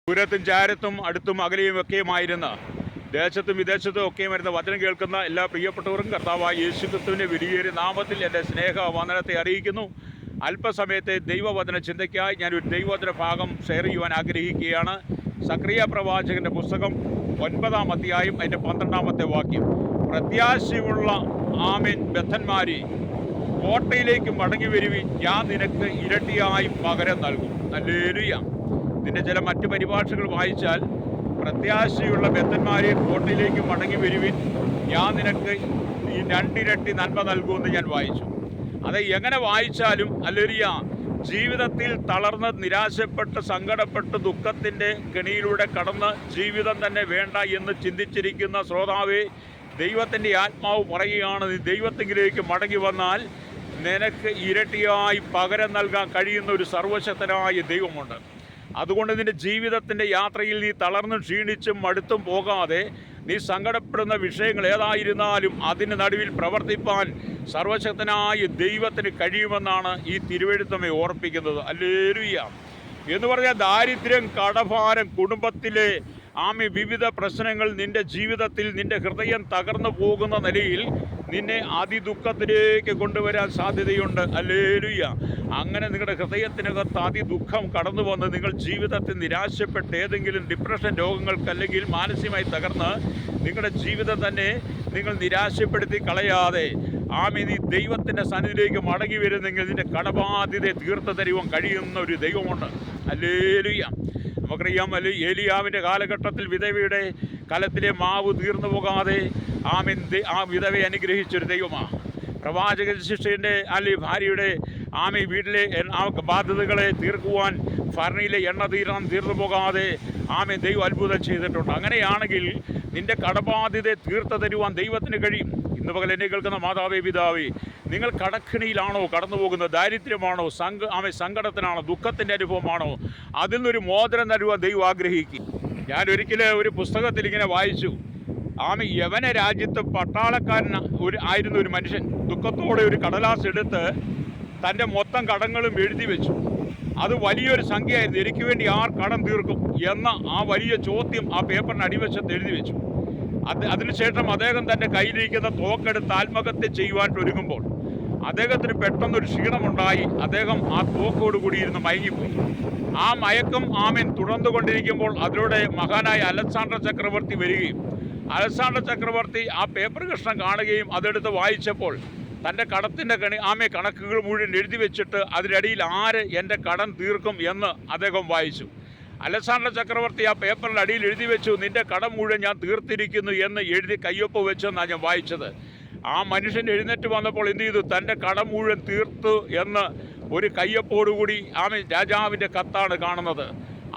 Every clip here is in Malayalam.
ദൂരത്തും ചാരത്തും അടുത്തും അകലെയും ഒക്കെയുമായിരുന്ന ദേശത്തും വിദേശത്തും ഒക്കെയും വരുന്ന വചനം കേൾക്കുന്ന എല്ലാ പ്രിയപ്പെട്ടവർക്കും കർത്താവായ യേശുക്രിസ്തുവിൻ്റെ വിലയേറിയ നാമത്തിൽ എൻ്റെ സ്നേഹവന്ദനത്തെ അറിയിക്കുന്നു. അല്പസമയത്തെ ദൈവവചന ചിന്തയ്ക്കായി ഞാനൊരു ദൈവവചന ഭാഗം ഷെയർ ചെയ്യുവാൻ ആഗ്രഹിക്കുകയാണ്. സക്രിയ പ്രവാചകൻ്റെ പുസ്തകം 9-ാം അധ്യായം അതിൻ്റെ 12-ാമത്തെ വാക്യം. പ്രത്യാശയുള്ള ആമേൻ ബദ്ധന്മാരെ, കോട്ടയിലേക്ക് മടങ്ങി വരുവിൻ, ഞാൻ നിനക്ക് ഇരട്ടിയായി പകരം നൽകും. ഹല്ലേലൂയ. ഇതിൻ്റെ ചില മറ്റ് പരിഭാഷകൾ വായിച്ചാൽ, പ്രത്യാശയുള്ള ബദ്ധന്മാരെ, കോട്ടയിലേക്ക് മടങ്ങി വരുവിൻ, ഞാൻ നിനക്ക് ഈ 2 ഇരട്ടി നന്മ നൽകുമെന്ന് ഞാൻ വായിച്ചു. അത് എങ്ങനെ വായിച്ചാലും ഹല്ലേലൂയ, ജീവിതത്തിൽ തളർന്ന് നിരാശപ്പെട്ട് സങ്കടപ്പെട്ട് ദുഃഖത്തിൻ്റെ കെണിയിലൂടെ കടന്ന് ജീവിതം തന്നെ വേണ്ട എന്ന് ചിന്തിച്ചിരിക്കുന്ന ശ്രോതാവേ, ദൈവത്തിൻ്റെ ആത്മാവ് പറയുകയാണ്, നീ ദൈവത്തിലേക്ക് മടങ്ങി വന്നാൽ നിനക്ക് ഇരട്ടിയായി പകരം നൽകാൻ കഴിയുന്ന ഒരു സർവശക്തനായ ദൈവമുണ്ട്. അതുകൊണ്ട് നിൻ്റെ ജീവിതത്തിൻ്റെ യാത്രയിൽ നീ തളർന്നും ക്ഷീണിച്ചും മടുത്തും പോകാതെ, നീ സങ്കടപ്പെടുന്ന വിഷയങ്ങൾ ഏതായിരുന്നാലും അതിന് നടുവിൽ പ്രവർത്തിപ്പാൻ സർവശക്തനായ ദൈവത്തിന് കഴിയുമെന്നാണ് ഈ തിരുവെഴുത്തമ്മയെ ഓർപ്പിക്കുന്നത്. ഹല്ലേലൂയ. എന്ന് പറഞ്ഞാൽ ദാരിദ്ര്യം, കടഭാരം, കുടുംബത്തിലെ വിവിധ പ്രശ്നങ്ങൾ നിൻ്റെ ജീവിതത്തിൽ നിൻ്റെ ഹൃദയം തകർന്നു പോകുന്ന നിലയിൽ നിന്നെ അതിദുഃഖത്തിലേക്ക് കൊണ്ടുവരാൻ സാധ്യതയുണ്ട്. ഹല്ലേലൂയ. അങ്ങനെ നിങ്ങളുടെ ഹൃദയത്തിനകത്ത് അതിദുഃഖം കടന്നു വന്ന് നിങ്ങൾ ജീവിതത്തിൽ നിരാശപ്പെട്ട് ഏതെങ്കിലും ഡിപ്രഷൻ രോഗങ്ങൾക്ക് അല്ലെങ്കിൽ മാനസികമായി തകർന്ന് നിങ്ങളുടെ ജീവിതം തന്നെ നിങ്ങൾ നിരാശപ്പെടുത്തി കളയാതെ നീ ദൈവത്തിൻ്റെ സന്നിധിയിലേക്ക് മടങ്ങി വരുന്നെങ്കിൽ നിൻ്റെ കടബാധ്യതയെ തീർത്ത് തരുവാൻ കഴിയുന്ന ഒരു ദൈവമുണ്ട്. ഹല്ലേലൂയ. നമുക്കറിയാം, ഏലിയാവിൻ്റെ കാലഘട്ടത്തിൽ വിധവയുടെ കലത്തിലെ മാവ് തീർന്നു പോകാതെ ആ വിധവയെ അനുഗ്രഹിച്ചൊരു ദൈവമാണ്. പ്രവാചക ശിഷ്യൻ്റെ ഭാര്യയുടെ വീട്ടിലെ ബാധ്യതകളെ തീർക്കുവാൻ ഭരണിയിലെ എണ്ണ തീർന്നു പോകാതെ ദൈവം അത്ഭുതം ചെയ്തിട്ടുണ്ട്. അങ്ങനെയാണെങ്കിൽ നിൻ്റെ കടബാധ്യതയെ തീർത്ത് തരുവാൻ ദൈവത്തിന് കഴിയും. ഇന്ന് പകൽ എന്നെ കേൾക്കുന്ന മാതാവേ, പിതാവേ, നിങ്ങൾ കടക്കിണിയിലാണോ കടന്നു പോകുന്നത്? ദാരിദ്ര്യമാണോ? സങ്കടത്തിനാണോ? ദുഃഖത്തിൻ്റെ അനുഭവമാണോ? അതിൽ നിന്നൊരു മോചനം തരുവാൻ ദൈവം ആഗ്രഹിക്കും. ഞാൻ ഒരിക്കലും ഒരു പുസ്തകത്തിൽ ഇങ്ങനെ വായിച്ചു, യവന രാജ്യത്ത് പട്ടാളക്കാരൻ ആയിരുന്ന ഒരു മനുഷ്യൻ ദുഃഖത്തോടെ ഒരു കടലാസ് എടുത്ത് തൻ്റെ മൊത്തം കടങ്ങളും എഴുതി വെച്ചു. അത് വലിയൊരു സംഖ്യയായിരുന്നു. എനിക്ക് വേണ്ടി ആർ കടം തീർക്കും എന്ന ആ വലിയ ചോദ്യം ആ പേപ്പറിന് അടിവശത്ത് എഴുതി വെച്ചു. അതിനുശേഷം അദ്ദേഹം തൻ്റെ കയ്യിലിരിക്കുന്ന തോക്കെടുത്ത് ആത്മഹത്യ ചെയ്യുവാൻ ഒരുങ്ങുമ്പോൾ അദ്ദേഹത്തിന് പെട്ടെന്നൊരു ക്ഷീണമുണ്ടായി. അദ്ദേഹം ആ തോക്കോടുകൂടി ഇരുന്ന് മയങ്ങിപ്പോയി. ആ മയക്കം തുടർന്നുകൊണ്ടിരിക്കുമ്പോൾ അതിലൂടെ മഹാനായ അലക്സാണ്ടർ ചക്രവർത്തി വരികയും അലക്സാണ്ടർ ചക്രവർത്തി ആ പേപ്പർ കഷ്ണം കാണുകയും അതെടുത്ത് വായിച്ചപ്പോൾ തൻ്റെ കടത്തിൻ്റെ കണക്കുകൾ മുഴുവൻ എഴുതി വെച്ചിട്ട് അതിനിടയിൽ ആര് എൻ്റെ കടം തീർക്കും എന്ന് അദ്ദേഹം വായിച്ചു. അലക്സാണ്ടർ ചക്രവർത്തി ആ പേപ്പറിൻ്റെ അടിയിൽ എഴുതി വെച്ചു, നിൻ്റെ കടം മുഴുവൻ ഞാൻ തീർത്തിരിക്കുന്നു എന്ന് എഴുതി കയ്യൊപ്പ് വെച്ചെന്നാണ് ഞാൻ വായിച്ചത്. ആ മനുഷ്യൻ എഴുന്നേറ്റ് വന്നപ്പോൾ എന്ത് ചെയ്തു? തൻ്റെ കടം മുഴുവൻ തീർത്തു എന്ന് ഒരു കയ്യൊപ്പോടുകൂടി രാജാവിൻ്റെ കത്താണ് കാണുന്നത്.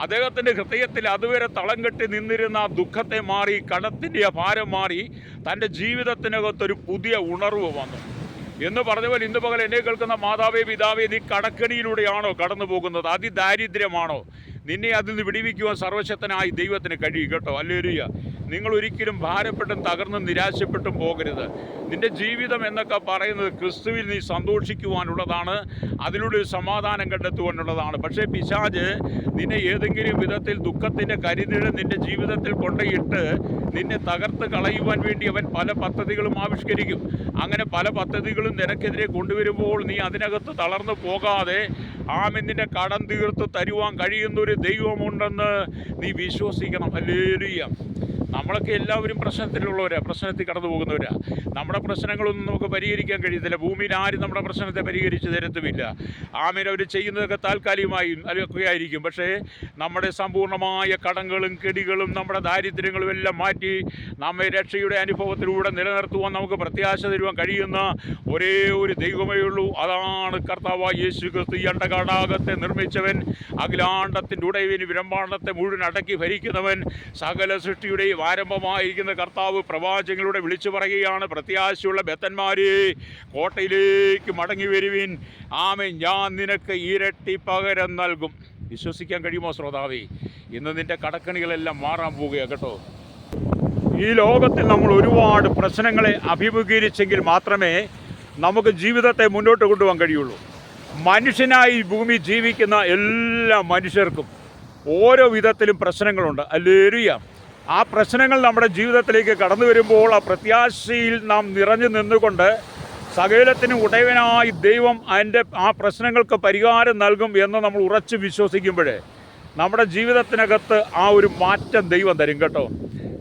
അദ്ദേഹത്തിൻ്റെ ഹൃദയത്തിൽ അതുവരെ തളം കെട്ടി നിന്നിരുന്ന ആ ദുഃഖത്തെ മാറി, കടത്തിൻ്റെ ആ ഭാരം മാറി, തൻ്റെ ജീവിതത്തിനകത്തൊരു പുതിയ ഉണർവ് വന്നു. എന്ന് പറഞ്ഞപോലെ ഇന്ന് പകൽ എന്നെ കേൾക്കുന്ന മാതാവേ, പിതാവേ, നീ കടക്കണിയിലൂടെയാണോ കടന്നു പോകുന്നത്? അതിദാരിദ്ര്യമാണോ? നിന്നെ അതിൽ നിന്ന് വിടിവിക്കുവാൻ സർവശക്തനായി ദൈവത്തിന് കഴിയും കേട്ടോ. ഹല്ലേലൂയ. നിങ്ങൾ ഒരിക്കലും ഭാരപ്പെട്ടും തകർന്നും നിരാശപ്പെട്ടും പോകരുത്. നിൻ്റെ ജീവിതം എന്നൊക്കെ പറയുന്നത് ക്രിസ്തുവിൽ നീ സന്തോഷിക്കുവാനുള്ളതാണ്, അതിലൂടെ ഒരു സമാധാനം കണ്ടെത്തുവാനുള്ളതാണ്. പക്ഷേ പിശാച് നിന്നെ ഏതെങ്കിലും വിധത്തിൽ ദുഃഖത്തിൻ്റെ കരിനിഴൽ നിൻ്റെ ജീവിതത്തിൽ കൊണ്ടുപോയിട്ട് നിന്നെ തകർത്ത് കളയുവാൻ വേണ്ടി അവൻ പല പദ്ധതികളും ആവിഷ്കരിക്കും. അങ്ങനെ പല പദ്ധതികളും നിനക്കെതിരെ കൊണ്ടുവരുമ്പോൾ നീ അതിനകത്ത് തളർന്നു പോകാതെ നിന്റെ കടം തീർത്ത് തരുവാൻ കഴിയുന്നൊരു ദൈവമുണ്ടെന്ന് നീ വിശ്വസിക്കണം. ഹല്ലേലൂയ. നമ്മളൊക്കെ എല്ലാവരും പ്രശ്നത്തിലുള്ളവരാ, പ്രശ്നത്തിൽ കടന്നു പോകുന്നവരാ. നമ്മുടെ പ്രശ്നങ്ങളൊന്നും നമുക്ക് പരിഹരിക്കാൻ കഴിയത്തില്ല. ഭൂമിയിൽ ആരും നമ്മുടെ പ്രശ്നത്തെ പരിഹരിച്ച് തരത്തുമില്ല. അവർ ചെയ്യുന്നതൊക്കെ താൽക്കാലികമായി ഒക്കെ ആയിരിക്കും. പക്ഷേ നമ്മുടെ സമ്പൂർണ്ണമായ കടങ്ങളും കെടികളും നമ്മുടെ ദാരിദ്ര്യങ്ങളും എല്ലാം മാറ്റി നമ്മെ രക്ഷയുടെ അനുഭവത്തിലൂടെ നിലനിർത്തുവാൻ നമുക്ക് പ്രത്യാശ തരുവാൻ കഴിയുന്ന ഒരേ ഒരു ദൈവമേ ഉള്ളൂ. അതാണ് കർത്താവായ യേശു ക്രിസ്തു. ഈ അണ്ടകാടാകത്തെ നിർമ്മിച്ചവൻ, അഖിലാണ്ടത്തിൻ്റെ ഉടയവൻ, ബ്രഹ്മാണ്ടത്തെ മുഴുവൻ അടക്കി ഭരിക്കുന്നവൻ, സകല സൃഷ്ടിയുടെയും ആരംഭമായിരിക്കുന്ന കർത്താവ് പ്രവാചകങ്ങളുടെ വിളിച്ചു പറയുകയാണ്, പ്രത്യാശയുള്ള ബദ്ധന്മാരെ, കോട്ടയിലേക്ക് മടങ്ങി വരുവിൻ, ഞാൻ നിനക്ക് ഇരട്ടി പകരം നൽകും. വിശ്വസിക്കാൻ കഴിയുമോ ശ്രോതാവേ? ഇന്ന് നിൻ്റെ കടക്കണികളെല്ലാം മാറാൻ പോവുകയാണ് കേട്ടോ. ഈ ലോകത്തിൽ നമ്മൾ ഒരുപാട് പ്രശ്നങ്ങളെ അഭിമുഖീകരിച്ചെങ്കിൽ മാത്രമേ നമുക്ക് ജീവിതത്തെ മുന്നോട്ട് കൊണ്ടുപോകാൻ കഴിയുള്ളൂ. മനുഷ്യനായി ഭൂമി ജീവിക്കുന്ന എല്ലാ മനുഷ്യർക്കും ഓരോ വിധത്തിലും പ്രശ്നങ്ങളുണ്ട്. ഹല്ലേലൂയ. ആ പ്രശ്നങ്ങൾ നമ്മുടെ ജീവിതത്തിലേക്ക് കടന്നു വരുമ്പോൾ ആ പ്രത്യാശയിൽ നാം നിറഞ്ഞു നിന്നുകൊണ്ട് സകലത്തിനും ഉടയവനായി ദൈവം ആ പ്രശ്നങ്ങൾക്ക് പരിഹാരം നൽകും എന്ന് നമ്മൾ ഉറച്ച് വിശ്വസിക്കുമ്പോൾ നമ്മുടെ ജീവിതത്തിനകത്ത് ആ ഒരു മാറ്റം ദൈവം തരും കേട്ടോ.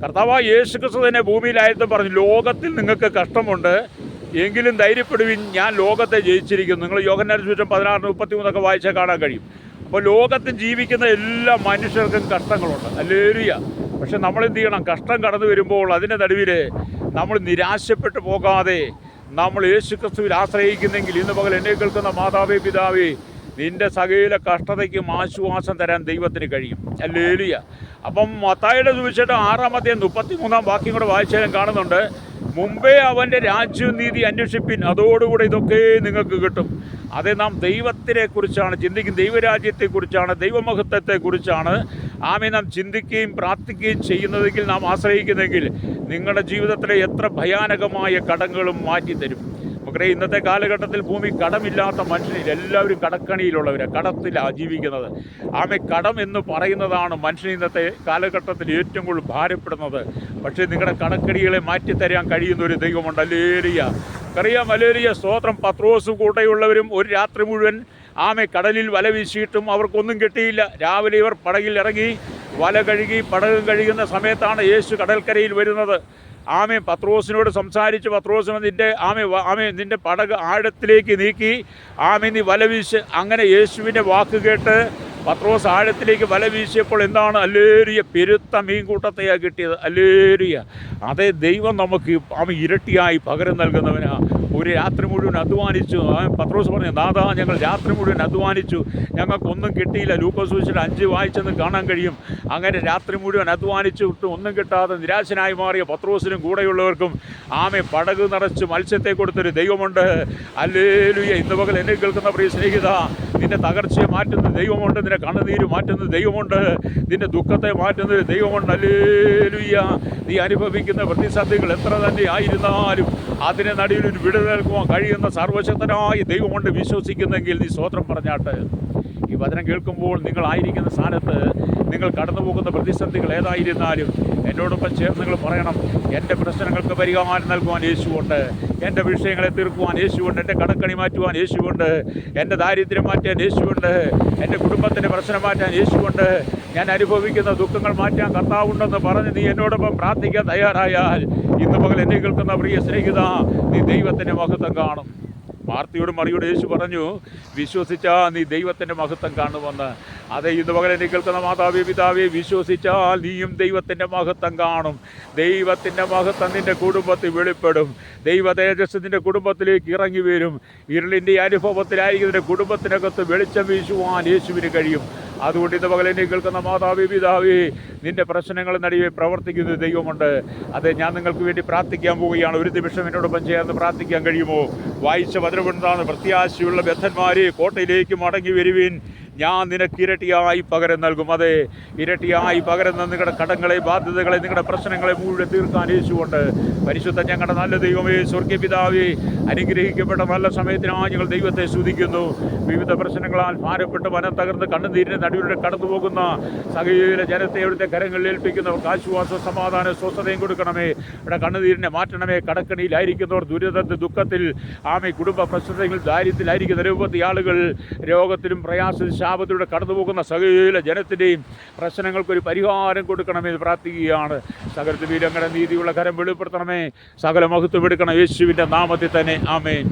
കർത്താവായ യേശുക്രിസ്തു തന്നെ ഭൂമിയിലായിരുന്നു പറഞ്ഞു, ലോകത്തിൽ നിങ്ങൾക്ക് കഷ്ടമുണ്ട്, എങ്കിലും ധൈര്യപ്പെടുവിൻ, ഞാൻ ലോകത്തെ ജയിച്ചിരിക്കുന്നു. നിങ്ങൾ യോഹന്നാൻ സുവിശേഷം 16:33 വായിച്ചാൽ കാണാൻ കഴിയും. അപ്പോൾ ലോകത്തിൽ ജീവിക്കുന്ന എല്ലാ മനുഷ്യർക്കും കഷ്ടങ്ങളുണ്ട്. ഹല്ലേലൂയ. പക്ഷെ നമ്മൾ എന്ത് ചെയ്യണം? കഷ്ടം കടന്നു വരുമ്പോൾ അതിൻ്റെ നടുവിൽ നമ്മൾ നിരാശപ്പെട്ടു പോകാതെ നമ്മൾ യേശുക്രിസ്തുവിൽ ആശ്രയിക്കുന്നെങ്കിൽ ഇന്ന് പകൽ എന്നെ കേൾക്കുന്ന മാതാവേ, പിതാവേ, നിൻ്റെ സകല കഷ്ടതയ്ക്കും ആശ്വാസം തരാൻ ദൈവത്തിന് കഴിയും. ഹല്ലേലൂയ. അപ്പം മത്തായിയുടെ സുവിശേഷം 6:33 കൂടെ വായിച്ചാലും കാണുന്നുണ്ട്, മുമ്പേ അവൻ്റെ രാജ്യവും നീതി അന്വേഷിപ്പിൻ, അതോടുകൂടെ ഇതൊക്കെ നിങ്ങൾക്ക് കിട്ടും. അത് നാം ദൈവത്തിനെക്കുറിച്ചാണ് ചിന്തിക്കുന്നത്, ദൈവരാജ്യത്തെക്കുറിച്ചാണ്, ദൈവമഹത്വത്തെക്കുറിച്ചാണ് നാം ചിന്തിക്കുകയും പ്രാർത്ഥിക്കുകയും ചെയ്യുന്നതെങ്കിൽ, നാം ആശ്രയിക്കുന്നെങ്കിൽ നിങ്ങളുടെ ജീവിതത്തിലെ എത്ര ഭയാനകമായ കടങ്ങളും മാറ്റിത്തരും. നമുക്കറിയാം, ഇന്നത്തെ കാലഘട്ടത്തിൽ ഭൂമി കടമില്ലാത്ത മനുഷ്യനിൽ എല്ലാവരും കടക്കണിയിലുള്ളവരാണ്, കടത്തിലാണ് ജീവിക്കുന്നത്. കടം എന്ന് പറയുന്നതാണ് മനുഷ്യൻ ഇന്നത്തെ കാലഘട്ടത്തിൽ ഏറ്റവും കൂടുതൽ ഭാരപ്പെടുന്നത്. പക്ഷേ നിങ്ങളുടെ കടക്കടികളെ മാറ്റിത്തരാൻ കഴിയുന്ന ഒരു ദൈവമുണ്ട്. ഹല്ലേലൂയ. അറിയാം, ഹല്ലേലൂയ, സ്തോത്രം. പത്രോസ് കൂടെയുള്ളവരും ഒരു രാത്രി മുഴുവൻ കടലിൽ വല വീശിയിട്ടും അവർക്കൊന്നും കിട്ടിയില്ല. രാവിലെ ഇവർ പടകിൽ ഇറങ്ങി വല കഴുകി പടകം കഴുകുന്ന സമയത്താണ് യേശു കടൽക്കരയിൽ വരുന്നത്. പത്രോസിനോട് സംസാരിച്ച്, പത്രോസിന് നിൻ്റെ പടക് ആഴത്തിലേക്ക് നീക്കി നീ വല വീശ്. അങ്ങനെ യേശുവിൻ്റെ വാക്ക് കേട്ട് പത്രോസ് ആഴത്തിലേക്ക് വല വീശിയപ്പോൾ എന്താണ്? ഹല്ലേലൂയ, പെരുത്ത മീൻകൂട്ടത്തെയാണ് കിട്ടിയത്. ഹല്ലേലൂയ. അതേ ദൈവം നമുക്ക് ഇരട്ടിയായി പകരം നൽകുന്നവനാ. ഒരു രാത്രി മുഴുവൻ അധ്വാനിച്ചു. പത്രോസ് പറഞ്ഞു, നാഥാ, ഞങ്ങൾ രാത്രി മുഴുവൻ അധ്വാനിച്ചു, ഞങ്ങൾക്കൊന്നും കിട്ടിയില്ല. ലൂക്കോസ് സുവിശേഷം 5 വായിച്ചെന്ന് കാണാൻ കഴിയും. അങ്ങനെ രാത്രി മുഴുവൻ അധ്വാനിച്ചു വിട്ട് ഒന്നും കിട്ടാതെ നിരാശനായി മാറിയ പത്രോസിനും കൂടെയുള്ളവർക്കും പടക് നിറച്ച് മത്സ്യത്തെ കൊടുത്തൊരു ദൈവമുണ്ട്. ഹല്ലേലൂയ. ഇന്ന് പകൽ എന്നെ കേൾക്കുന്ന പ്രിയ സ്നേഹിത, നിന്റെ തകർച്ചയെ മാറ്റുന്ന ദൈവമുണ്ട്, നിന്റെ കണ്ണുനീര് മാറ്റുന്ന ദൈവമുണ്ട്, നിന്റെ ദുഃഖത്തെ മാറ്റുന്ന ദൈവമുണ്ട്. ഹല്ലേലൂയ. നീ അനുഭവിക്കുന്ന പ്രതിസന്ധികൾ എത്ര തന്നെ ആയിരുന്നാലും അതിനെ നടുവിൽ ഒരു വിടുതൽ നൽകുവാൻ കഴിയുന്ന സർവശക്തനായ ദൈവമുണ്ട്. വിശ്വസിക്കുന്നെങ്കിൽ നീ സ്തോത്രം പറഞ്ഞാട്ട്. ഈ വചനം കേൾക്കുമ്പോൾ നിങ്ങളായിരിക്കുന്ന സ്ഥാനത്ത് നിങ്ങൾ കടന്നു പോകുന്ന പ്രതിസന്ധികൾ ഏതായിരുന്നാലും എന്നോടൊപ്പം ചേർന്ന് നിങ്ങൾ പറയണം, എൻ്റെ പ്രശ്നങ്ങൾക്ക് പരിഹാരം നൽകുവാൻ യേശുവുണ്ട്, എൻ്റെ വിഷയങ്ങളെ തീർക്കുവാൻ യേശുവുണ്ട്, എൻ്റെ കടക്കണി മാറ്റുവാൻ യേശുവുണ്ട്, എൻ്റെ ദാരിദ്ര്യം മാറ്റാൻ യേശുവുണ്ട്, എൻ്റെ കുടുംബത്തിൻ്റെ പ്രശ്നം മാറ്റാൻ യേശുവുണ്ട്, ഞാൻ അനുഭവിക്കുന്ന ദുഃഖങ്ങൾ മാറ്റാൻ കർത്താവുണ്ടെന്ന് പറഞ്ഞ് നീ എന്നോടൊപ്പം പ്രാർത്ഥിക്കാൻ തയ്യാറായാൽ ഇന്ന് പകൽ എന്നെ കേൾക്കുന്ന പ്രിയ സ്നേഹിത, നീ ദൈവത്തിൻ്റെ മഹത്വം കാണും. മാർത്തിയോട് മറിയോട് യേശു പറഞ്ഞു, വിശ്വസിച്ചാൽ നീ ദൈവത്തിൻ്റെ മഹത്വം കാണുമെന്ന്. അതെ, ഇന്ന് പകൽ എന്നെ കേൾക്കുന്ന മാതാവേ, പിതാവേ, വിശ്വസിച്ചാൽ നീയും ദൈവത്തിൻ്റെ മഹത്വം കാണും. ദൈവത്തിൻ്റെ മഹത്വം നിൻ്റെ കുടുംബത്തിൽ വെളിപ്പെടും. ദൈവ തേജസ് നിൻ്റെ കുടുംബത്തിലേക്ക് ഇറങ്ങി വരും. ഇരുളിൻ്റെ അനുഭവത്തിലായിരിക്കുന്ന കുടുംബത്തിനകത്ത് വെളിച്ചം വീശുവാൻ യേശുവിന് കഴിയും. അതുകൊണ്ട് ഇന്ന് പകൽ എന്നെ കേൾക്കുന്ന മാതാവേ, പിതാവേ, നിൻ്റെ പ്രശ്നങ്ങൾ നടുവേ പ്രവർത്തിക്കുന്ന ദൈവമുണ്ട്. അതെ, ഞാൻ നിങ്ങൾക്ക് വേണ്ടി പ്രാർത്ഥിക്കാൻ പോവുകയാണ്. ഒരു നിമിഷം എന്നോടൊപ്പം ചേർന്ന് പ്രാർത്ഥിക്കാൻ കഴിയുമോ? വായിച്ച വചനമെന്താണ്? പ്രത്യാശയുള്ള ബദ്ധന്മാരെ, കോട്ടയിലേക്ക് മടങ്ങി വരുവിൻ, ഞാൻ നിനക്ക് ഇരട്ടിയായി പകരം നൽകും. അതെ, ഇരട്ടിയായി പകരം നിങ്ങളുടെ കടങ്ങളെ, ബാധ്യതകളെ, നിങ്ങളുടെ പ്രശ്നങ്ങളെ മുഴുവൻ തീർക്കാൻ യേശുവുണ്ട്. പരിശുദ്ധ ഞങ്ങളുടെ നല്ല ദൈവമേ, സ്വർഗ്ഗീയ പിതാവേ, അനുഗ്രഹിക്കപ്പെട്ട നല്ല സമയത്തിനായി ഞങ്ങൾ ദൈവത്തെ സ്തുതിക്കുന്നു. വിവിധ പ്രശ്നങ്ങളാൽ ഭാരപ്പെട്ട് വനം തകർന്ന് കണ്ണുനീരിൻ്റെ നടുവിലൂടെ കടന്നു പോകുന്ന സകല ജനത്തെ അവിടുത്തെ കരങ്ങളിൽ ഏൽപ്പിക്കുന്നവർക്ക് ആശ്വാസം, സമാധാനം, സ്വസ്ഥതയും കൊടുക്കണമേ. ഇവിടെ കണ്ണുനീരിനെ മാറ്റണമേ. കടക്കണിയിലായിരിക്കുന്നവർ, ദുരിതത്തിൽ, ദുഃഖത്തിൽ, കുടുംബ പ്രശ്നത്തിൽ, ദാരിദ്ര്യത്തിലായിരിക്കുന്ന നിരവധി ആളുകൾ, രോഗത്തിലും പ്രയാസത്തിലും ശാപത്തിലൂടെ കടന്നു പോകുന്ന സകല ജനത്തിൻ്റെയും പ്രശ്നങ്ങൾക്കൊരു പരിഹാരം കൊടുക്കണമെന്ന് പ്രാർത്ഥിക്കുകയാണ്. സകലത്തിൽ വീരങ്ങളുടെ നീതിയുള്ള കരം വെളിപ്പെടുത്തണമേ. സകല മഹത്വം എടുക്കണം യേശുവിൻ്റെ നാമത്തിൽ തന്നെ. ആമേൻ.